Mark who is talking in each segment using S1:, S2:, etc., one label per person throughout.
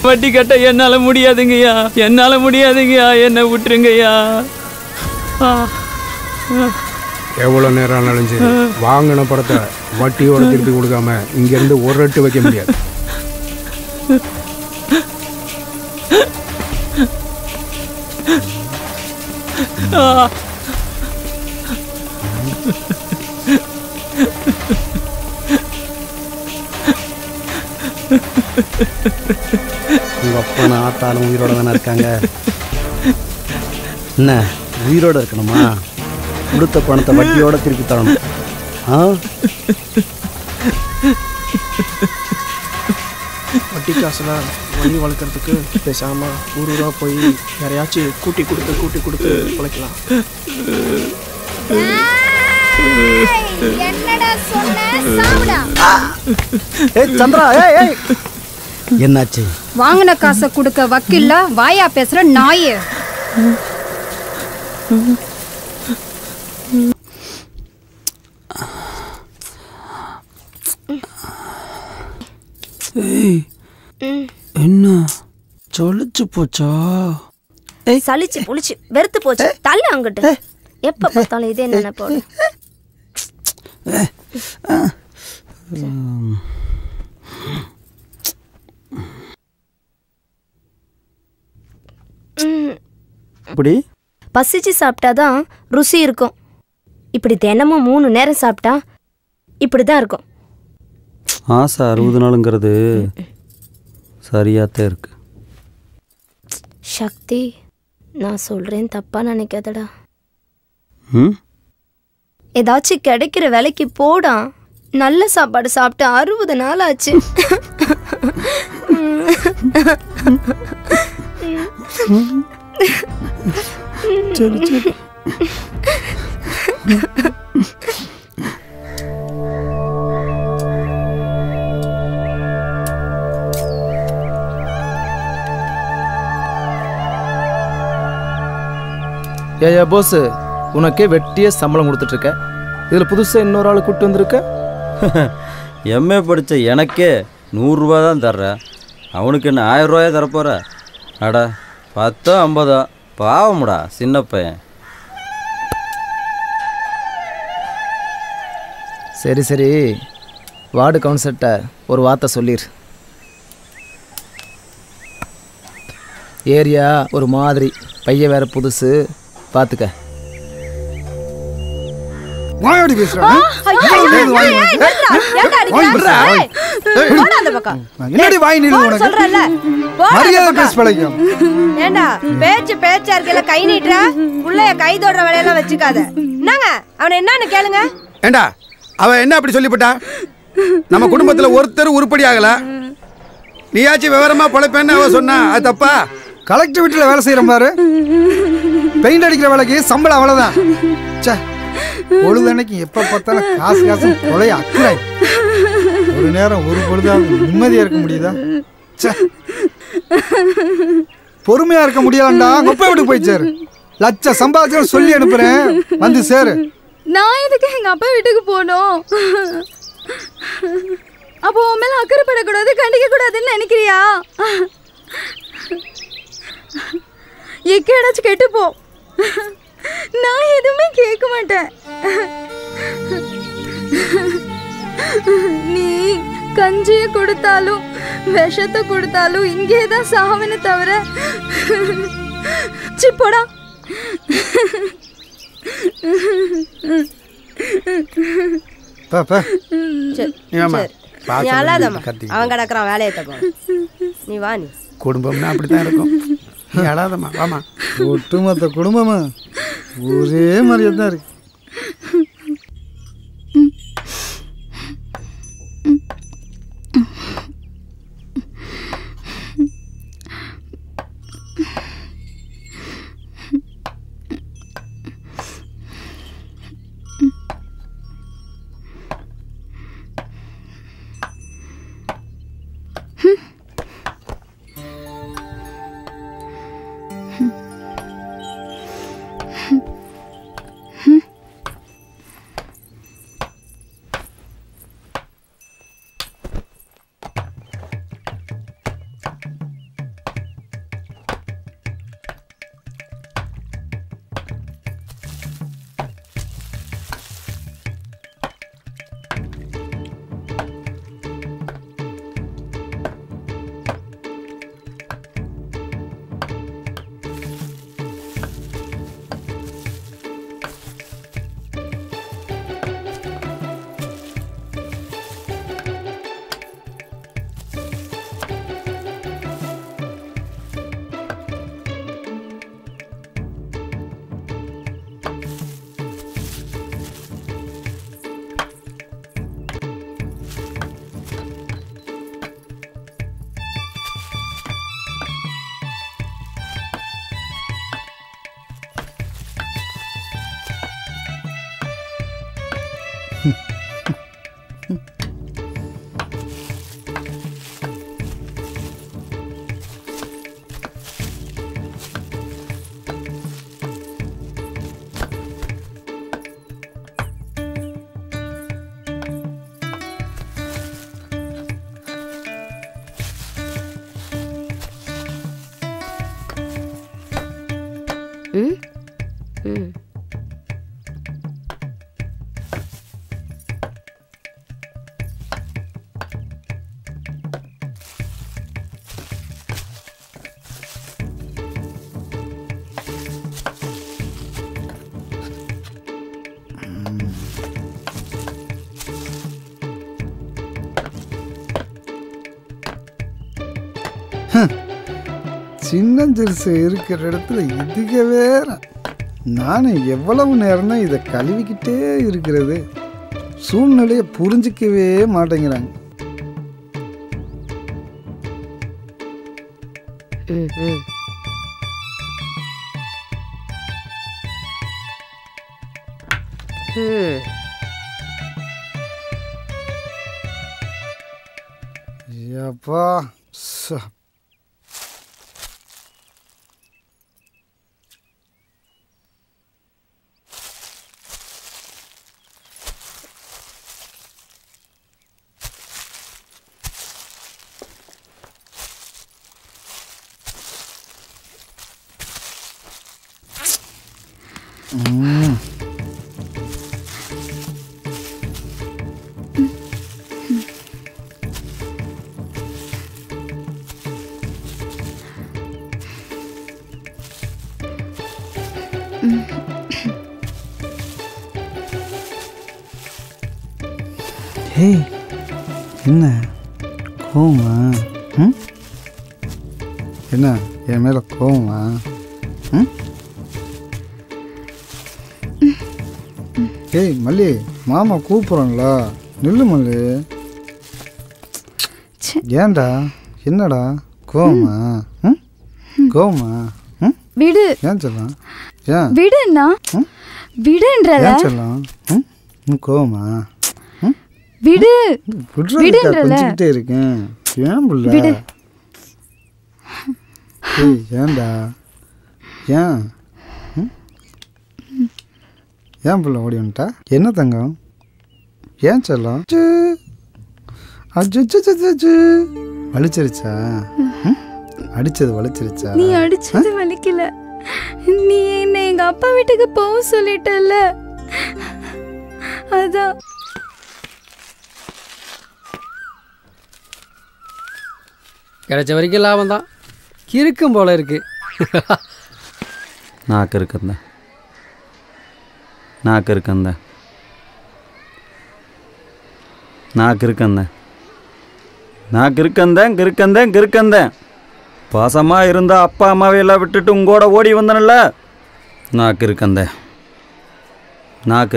S1: வட்டி கட்ட என்னால முடியாதுங்கய்யா, என்னால முடியாதுங்கய்யா, என்ன விட்டுருங்கய்யா.
S2: எவ்வளவு நேரம் ஆனாலும் சரி வாங்கின படத்தை வட்டியோட திருப்பி கொடுக்காம இங்க இருந்து ஒரு ரெட்டு வைக்க முடியாது.
S3: உங்க அப்பா ஆத்தாலும் உயிரோட தானே இருக்காங்க. என்ன உயிரோட இருக்கணுமா? கொடுத்த பணத்தை வட்டியோட திருப்பி தரணும்.
S4: வட்டி காசுலாம் வழி வளர்க்குறதுக்கு பேசாம ஊரூரா போய் யாரையாச்சும் கூட்டி கொடுத்து பிழைக்கலாம்.
S3: சந்திரா என்னாச்சு?
S5: வாங்கின காசை கொடுக்க வக்கில்ல வாயா பேசுற நாயே.
S3: என்ன சலிச்சு போச்சா?
S6: சலிச்சு புளிச்சு வெறுத்து போச்சு. தள்ள அங்கிட்டு எப்ப பார்த்தாலும் இதே நினைப்போடு.
S3: இப்படி
S6: பசிச்சு சாப்பிட்டாதான் ருசி இருக்கும். இப்படி தினமும் 3 நேரம் சாப்பிட்டா இப்படிதான் இருக்கும்.
S3: ஆசை 60 நாளுங்கிறது சரியாத்தான் இருக்கு.
S6: சக்தி, நான் சொல்றேன் தப்பா நினைக்காதடா. ஏதாச்சும் கிடைக்கிற வேலைக்கு போடா. நல்ல சாப்பாடு சாப்பிட்டு 60 நாள் ஆச்சு.
S3: சரி சரி.
S4: ஏயா போஸ், உனக்கே வெட்டியே சம்பளம் கொடுத்துட்டு இருக்க. இதுல புதுசா இன்னொரு ஆள் கூப்பிட்டு வந்திருக்க.
S7: எம்ஏ படித்த எனக்கே 100 ரூபா தான் தர்றேன். அவனுக்கு என்ன 1000 ரூபாயே தரப்போற? அட 10 50 பாவமுடா சின்ன பையன்.
S4: சரி சரி, வார்டு கவுன்சிலர்கிட்ட ஒரு வார்த்தை சொல்லிடு. ஏரியா ஒரு மாதிரி, பையன் வேற புதுசு, பார்த்துக்க.
S2: வாயாடி பேசுறேன். என்னடி வாய் நீளு உனக்கு?
S8: சொல்றல
S2: மரியாதை பேச பழகும்.
S8: ஏண்டா பேச்சா இருக்கல, கை நீட்ற புள்ளைய கை தொடுற வேலையெல்லாம் வச்சுக்காத. என்னங்க அவனை என்னன்னு கேளுங்க.
S2: ஏண்டா அவ என்ன அப்படி சொல்லிவிட்டா? நம்ம குடும்பத்துல ஒருத்தர் உருப்படி ஆகல. நீயாச்சும் விவரமா பொழைப்பேன்னு அவ சொன்னா அது தப்பா? கலெக்டர் வீட்டில் வேலை செய்யற பாரு, பெயிண்ட் அடிக்கிற வேலைக்கு சம்பளம் அவ்வளவுதான். பொழுதன்னைக்கு எப்ப பார்த்தாலும் காசு காசு கொலைய அக்கறை. ஒரு நேரம் ஒரு பொழுதாவது நிம்மதியா இருக்க முடியுதா? பொறுமையா இருக்க முடியலண்டா. கொப்பை விட்டு போயிச்சாரு. லட்ச சம்பாதிச்சு சொல்லி அனுப்புறேன், வந்து சேரு.
S5: நான் எதுக்கு எங்க அப்பா வீட்டுக்கு போனோம்? அப்போ உன் மேல அக்கறைப்படக்கூடாது, கண்டிக்க கூடாதுன்னு நினைக்கிறியா? எக்கேடாச்சும் கெட்டு போ, நான் எதுவுமே கேட்க மாட்டேன். நீ கஞ்சியை கொடுத்தாலும் விஷத்தை கொடுத்தாலும் இங்கே தான் சாவனு தவிர சிப்போடா.
S8: அவன் கிடக்குறான் வேலையை தப்ப. நீ வா. நீ
S2: குடும்பம்னா அப்படித்தான் இருக்கும். நீ அழாதம்மா, வாமா.
S9: ஒட்டுமொத்த குடும்பமும் ஒரே மாதிரியே தான் இருக்கு. சின்னஞ்சிறுசு இருக்கிற இடத்துல இதுக்கு வேற நானும் எவ்வளவு நேரம் தான் இதை கழுவிக்கிட்டே இருக்கிறது. சூழ்நிலையை புரிஞ்சிக்கவே மாட்டேங்கிறாங்க. அப்பா ஏய், என்ன கோவமா? என்ன என் மேல கோவமா? ஏய் மல்லி, மாமா கூப்பிட்றாங்களா? நில்லு மல்லி. ஏன்டா, என்னடா கோவமா? கோவமா?
S5: விடு.
S9: ஏன் சொல்லலாம்? ஏன்
S5: விடுண்ணா, விடுன்றல.
S9: ஏன் சொல்லலாம்? கோவமா?
S5: விடு.
S9: கொஞ்சிக்கிட்டே இருக்கேன். ஏன் புள்ள? ஏய் ஏன்டா, ஏன் ஏன் புள்ள ஓடி வந்துட்டா? என்ன தங்கம்? ஏன் செல்லம்? வலிச்சிருச்சா? அடிச்சது வலிச்சிருச்சா?
S5: நீ அடிச்சது வலிக்கல. நீ என்ன எங்க அப்பா வீட்டுக்கு போக சொல்லிட்டல, அதான்.
S1: கிடைச்ச வரைக்கும் லாபம் தான். இருக்கும் போல இருக்கு.
S7: நாக்கு இருக்கந்த நாக்கு இருக்கந்த நாக்கு இருக்கந்த நாக்கு இருக்கந்த கிருக்கந்த கிருக்கந்த பாசமாக இருந்தா அப்பா அம்மாவை எல்லாம் விட்டுட்டு உங்கூட ஓடி வந்தனல்ல. நாக்கு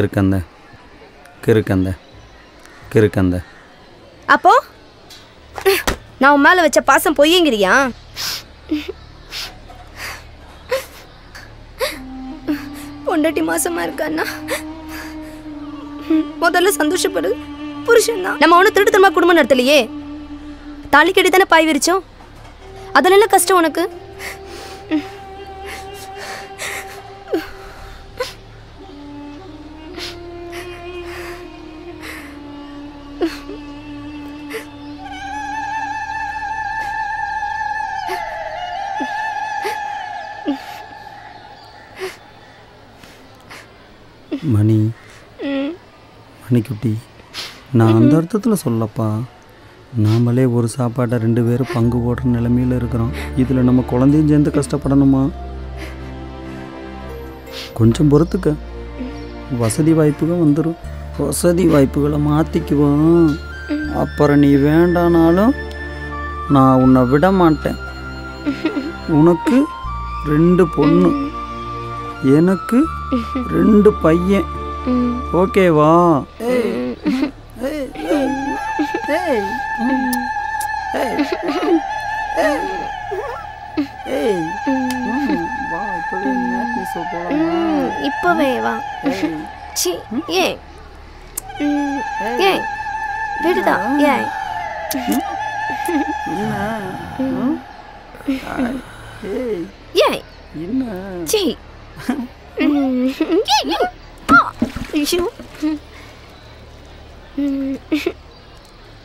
S7: இருக்கந்த கிறுக்கந்த.
S6: அப்போ நான் உன் மேல வச்ச பாசம் பொய்யங்கிறியா? பொண்டாட்டி மாசமா இருக்கான்னா முதல்ல சந்தோஷப்படு. புருஷன் தான். நம்ம ஒன்றும் திருட்டுத்தனமா குடும்பம் நடத்தலையே. தாலி கட்டி தானே பாய் விரிச்சோம். அதில் என்ன கஷ்டம் உனக்கு?
S7: மணிக்குட்டி, நான் அந்த அர்த்தத்தில் சொல்லப்பா. நாமளே ஒரு சாப்பாட்டை 2 பேரும் பங்கு போடுற நிலைமையில் இருக்கிறோம். இதில் நம்ம குழந்தையும் சேர்ந்து கஷ்டப்படணுமா? கொஞ்சம் பொறுத்துக்க, வசதி வாய்ப்புகள் வந்துடும். வசதி வாய்ப்புகளை மாற்றிக்குவோம். அப்புறம் நீ வேண்டானாலும் நான் உன்னை விட மாட்டேன். உனக்கு 2 பொண்ணு, எனக்கு 2 பையன். ஓகேவா?
S6: இப்பவே வா. ஏன் ஏன் விடுதா? ஏன் ஏன் சி ஐயோ